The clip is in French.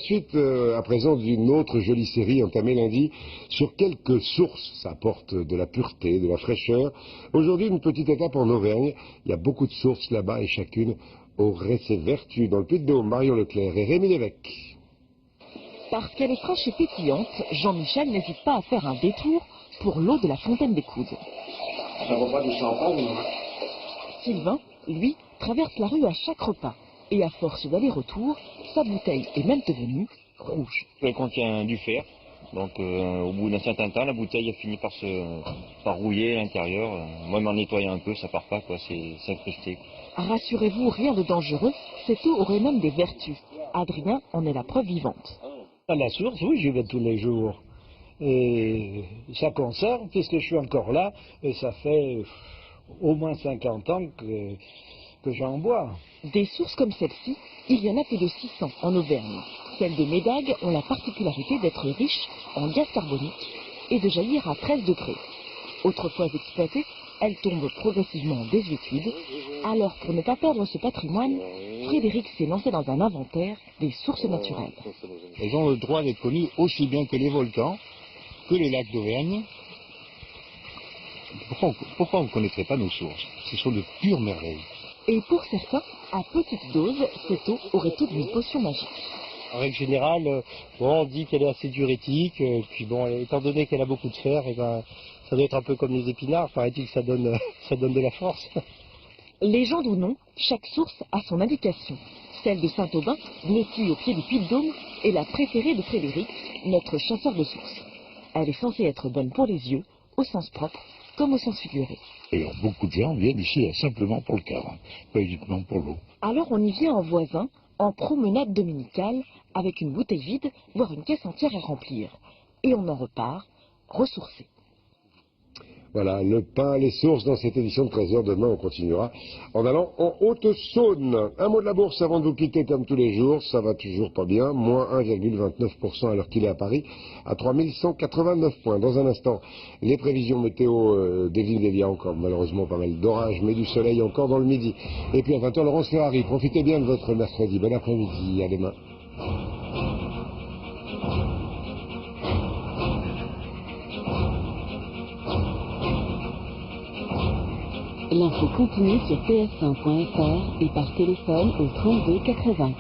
Suite à présent d'une autre jolie série entamée lundi sur quelques sources. Ça apporte de la pureté, de la fraîcheur. Aujourd'hui, une petite étape en Auvergne. Il y a beaucoup de sources là-bas et chacune aurait ses vertus. Dans le Puy-de-Dôme, Marion Leclerc et Rémi Lévesque. Parce qu'elle est fraîche et pétillante, Jean-Michel n'hésite pas à faire un détour pour l'eau de la fontaine des Coudes. Ça va pas du champagne. Sylvain, lui, traverse la rue à chaque repas. Et à force d'aller-retour, sa bouteille est même devenue rouge. Elle contient du fer, donc au bout d'un certain temps, la bouteille a fini par rouiller à l'intérieur. Moi, m'en nettoyant un peu, ça part pas, quoi, c'est incrusté. Rassurez-vous, rien de dangereux, cette eau aurait même des vertus. Adrien en est la preuve vivante. À la source, oui, j'y vais tous les jours. Et ça conserve, puisque je suis encore là, et ça fait au moins 50 ans que j'en bois. Des sources comme celle-ci, il y en a plus de 600 en Auvergne. Celles de Médague ont la particularité d'être riches en gaz carbonique et de jaillir à 13 degrés. Autrefois exploitées, elles tombent progressivement en désuétude. Alors, pour ne pas perdre ce patrimoine, Frédéric s'est lancé dans un inventaire des sources naturelles. Elles ont le droit d'être connues aussi bien que les volcans, que les lacs d'Auvergne. Pourquoi on ne connaîtrait pas nos sources? Ce sont de pures merveilles. Et pour certains, à petite dose, cette eau aurait toute une potion magique. En règle générale, on dit qu'elle est assez diurétique, puis bon, étant donné qu'elle a beaucoup de fer, et ben, ça doit être un peu comme les épinards, paraît-il que ça donne de la force. Légende ou non, chaque source a son indication. Celle de Saint-Aubin, blottie au pied du Puy-de-Dôme, est la préférée de Frédéric, notre chasseur de sources. Elle est censée être bonne pour les yeux, au sens propre comme au sens figuré. D'ailleurs, beaucoup de gens viennent ici simplement pour le cadre, pas uniquement pour l'eau. Alors on y vient en voisin, en promenade dominicale, avec une bouteille vide, voire une caisse entière à remplir. Et on en repart, ressourcé. Voilà, le pain, les sources dans cette édition de 13h. Demain, on continuera en allant en Haute-Saône. Un mot de la bourse avant de vous quitter comme tous les jours. Ça va toujours pas bien. Moins 1,29% alors qu'il est à Paris, à 3189 points. Dans un instant, les prévisions météo des villes. Il y a encore malheureusement pas mal d'orages, mais du soleil encore dans le midi. Et puis à 20h, Laurence Ferrari. Profitez bien de votre mercredi. Bon après-midi. À demain. L'info continue sur ps1.fr et par téléphone au 32 80.